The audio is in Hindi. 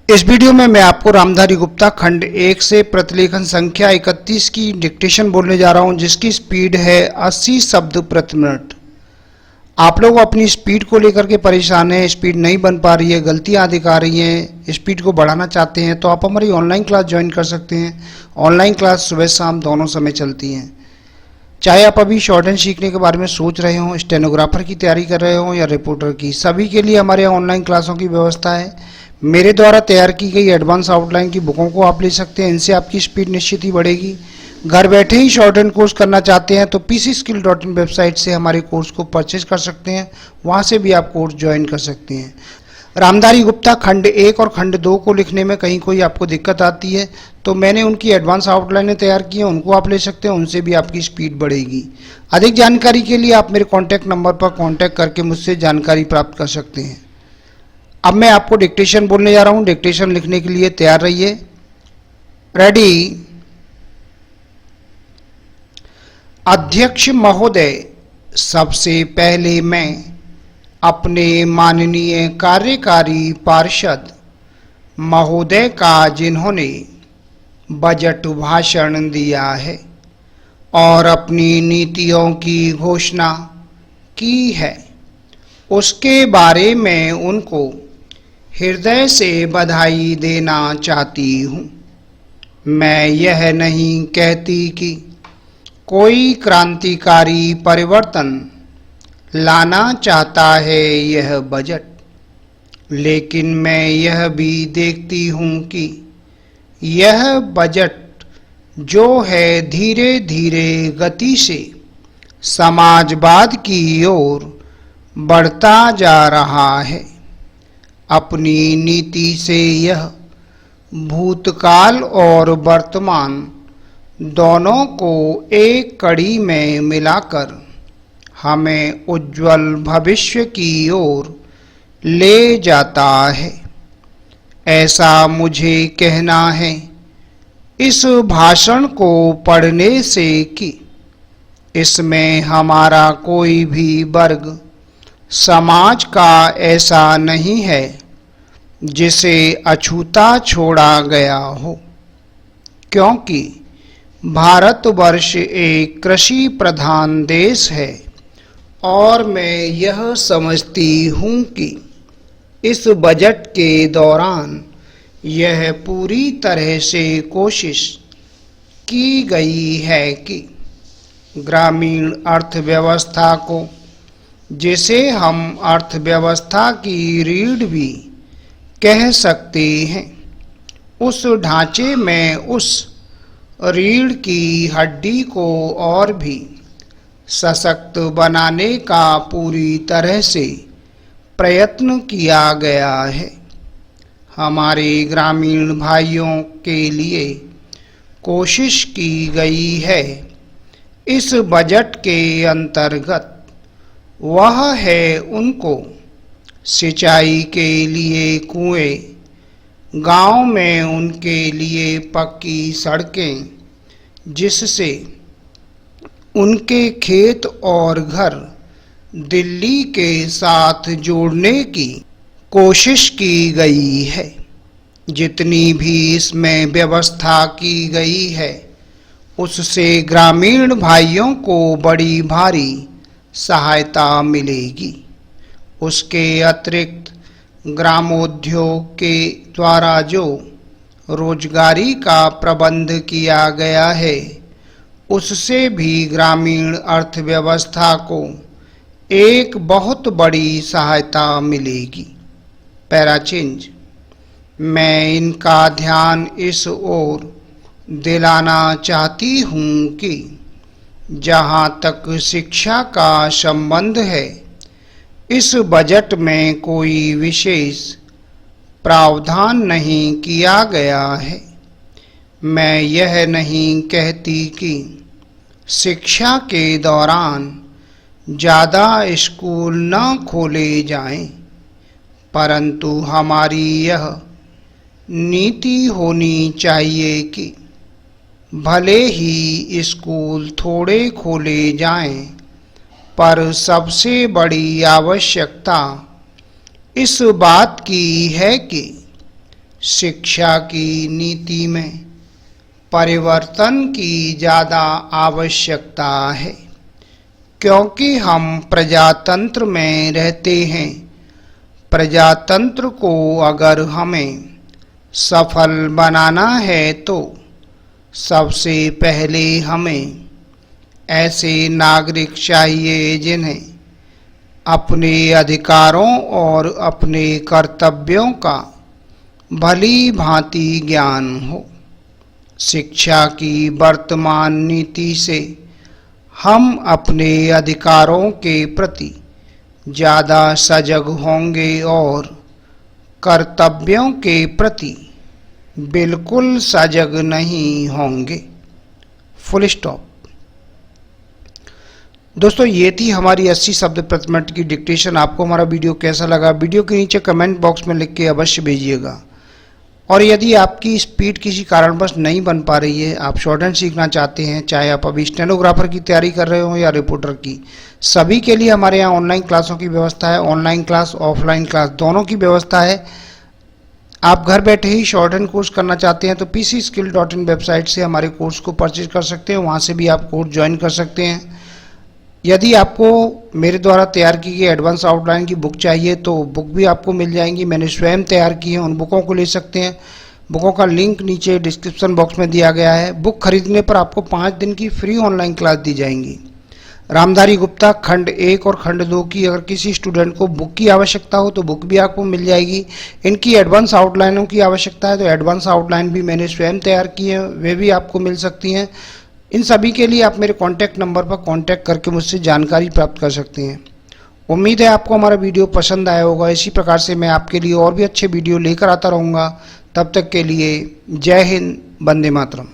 इस वीडियो में मैं आपको रामधारी गुप्ता खंड 1 से प्रतिलेखन संख्या 31 की डिक्टेशन बोलने जा रहा हूं, जिसकी स्पीड है 80 शब्द प्रति मिनट। आप लोग अपनी स्पीड को लेकर के परेशान हैं, स्पीड नहीं बन पा रही है, गलतियां दिखा रही हैं, स्पीड को बढ़ाना चाहते हैं तो आप हमारी ऑनलाइन क्लास ज्वाइन कर सकते हैं। ऑनलाइन क्लास सुबह शाम दोनों समय चलती हैं। चाहे आप अभी शॉर्ट हैंड सीखने के बारे में सोच रहे हों, स्टेनोग्राफर की तैयारी कर रहे हों या रिपोर्टर की, सभी के लिए हमारे यहाँ ऑनलाइन क्लासों की व्यवस्था है। मेरे द्वारा तैयार की गई एडवांस आउटलाइन की बुकों को आप ले सकते हैं, इनसे आपकी स्पीड निश्चित ही बढ़ेगी। घर बैठे ही शॉर्ट हैंड कोर्स करना चाहते हैं तो pcskill.in वेबसाइट से हमारे कोर्स को परचेज कर सकते हैं, वहाँ से भी आप कोर्स ज्वाइन कर सकते हैं। रामधारी गुप्ता खंड 1 और खंड 2 को लिखने में कहीं कोई आपको दिक्कत आती है तो मैंने उनकी एडवांस आउटलाइनें तैयार की हैं, उनको आप ले सकते हैं, उनसे भी आपकी स्पीड बढ़ेगी। अधिक जानकारी के लिए आप मेरे कॉन्टैक्ट नंबर पर कॉन्टैक्ट करके मुझसे जानकारी प्राप्त कर सकते हैं। अब मैं आपको डिक्टेशन बोलने जा रहा हूं, डिक्टेशन लिखने के लिए तैयार रहिए। रेडी। अध्यक्ष महोदय, सबसे पहले मैं अपने माननीय कार्यकारी पार्षद महोदय का, जिन्होंने बजट भाषण दिया है और अपनी नीतियों की घोषणा की है, उसके बारे में उनको हृदय से बधाई देना चाहती हूँ। मैं यह नहीं कहती कि कोई क्रांतिकारी परिवर्तन लाना चाहता है यह बजट, लेकिन मैं यह भी देखती हूँ कि यह बजट जो है धीरे धीरे गति से समाजवाद की ओर बढ़ता जा रहा है। अपनी नीति से यह भूतकाल और वर्तमान दोनों को एक कड़ी में मिलाकर हमें उज्जवल भविष्य की ओर ले जाता है। ऐसा मुझे कहना है इस भाषण को पढ़ने से कि इसमें हमारा कोई भी वर्ग समाज का ऐसा नहीं है जिसे अछूता छोड़ा गया हो, क्योंकि भारतवर्ष एक कृषि प्रधान देश है और मैं यह समझती हूँ कि इस बजट के दौरान यह पूरी तरह से कोशिश की गई है कि ग्रामीण अर्थव्यवस्था को, जिसे हम अर्थव्यवस्था की रीढ़ भी कह सकते हैं, उस ढांचे में उस रीढ़ की हड्डी को और भी सशक्त बनाने का पूरी तरह से प्रयत्न किया गया है। हमारे ग्रामीण भाइयों के लिए कोशिश की गई है इस बजट के अंतर्गत, वह है उनको सिंचाई के लिए कुएं, गांव में उनके लिए पक्की सड़कें, जिससे उनके खेत और घर दिल्ली के साथ जोड़ने की कोशिश की गई है। जितनी भी इसमें व्यवस्था की गई है उससे ग्रामीण भाइयों को बड़ी भारी सहायता मिलेगी। उसके अतिरिक्त ग्रामोद्योग के द्वारा जो रोजगारी का प्रबंध किया गया है उससे भी ग्रामीण अर्थव्यवस्था को एक बहुत बड़ी सहायता मिलेगी। Para change. मैं इनका ध्यान इस ओर दिलाना चाहती हूँ कि जहाँ तक शिक्षा का संबंध है, इस बजट में कोई विशेष प्रावधान नहीं किया गया है। मैं यह नहीं कहती कि शिक्षा के दौरान ज़्यादा स्कूल न खोले जाएं, परंतु हमारी यह नीति होनी चाहिए कि भले ही स्कूल थोड़े खोले जाएं, पर सबसे बड़ी आवश्यकता इस बात की है कि शिक्षा की नीति में परिवर्तन की ज़्यादा आवश्यकता है, क्योंकि हम प्रजातंत्र में रहते हैं। प्रजातंत्र को अगर हमें सफल बनाना है तो सबसे पहले हमें ऐसे नागरिक चाहिए जिन्हें अपने अधिकारों और अपने कर्तव्यों का भली भांति ज्ञान हो। शिक्षा की वर्तमान नीति से हम अपने अधिकारों के प्रति ज़्यादा सजग होंगे और कर्तव्यों के प्रति बिल्कुल सजग नहीं होंगे। Full stop. दोस्तों, ये थी हमारी 80 शब्द प्रति मिनट की डिक्टेशन। आपको हमारा वीडियो कैसा लगा, वीडियो के नीचे कमेंट बॉक्स में लिख के अवश्य भेजिएगा। और यदि आपकी स्पीड किसी कारणवश नहीं बन पा रही है, आप शॉर्ट हैंड सीखना चाहते हैं, चाहे आप अभी स्टेनोग्राफर की तैयारी कर रहे हो या रिपोर्टर की, सभी के लिए हमारे यहाँ ऑनलाइन क्लासों की व्यवस्था है। ऑनलाइन क्लास, ऑफलाइन क्लास दोनों की व्यवस्था है। आप घर बैठे ही शॉर्ट हैंड कोर्स करना चाहते हैं तो pcskill.in वेबसाइट से हमारे कोर्स को परचेज कर सकते हैं, वहाँ से भी आप कोर्स ज्वाइन कर सकते हैं। यदि आपको मेरे द्वारा तैयार की गई एडवांस आउटलाइन की बुक चाहिए तो बुक भी आपको मिल जाएंगी, मैंने स्वयं तैयार की है, उन बुकों को ले सकते हैं। बुकों का लिंक नीचे डिस्क्रिप्शन बॉक्स में दिया गया है। बुक खरीदने पर आपको 5 दिन की फ्री ऑनलाइन क्लास दी जाएंगी। रामधारी गुप्ता खंड 1 और खंड 2 की अगर किसी स्टूडेंट को बुक की आवश्यकता हो तो बुक भी आपको मिल जाएगी। इनकी एडवांस आउटलाइनों की आवश्यकता है तो एडवांस आउटलाइन भी मैंने स्वयं तैयार की है, वे भी आपको मिल सकती हैं। इन सभी के लिए आप मेरे कॉन्टैक्ट नंबर पर कॉन्टैक्ट करके मुझसे जानकारी प्राप्त कर सकते हैं। उम्मीद है आपको हमारा वीडियो पसंद आया होगा। इसी प्रकार से मैं आपके लिए और भी अच्छे वीडियो लेकर आता रहूँगा। तब तक के लिए जय हिंद, वंदे मातरम।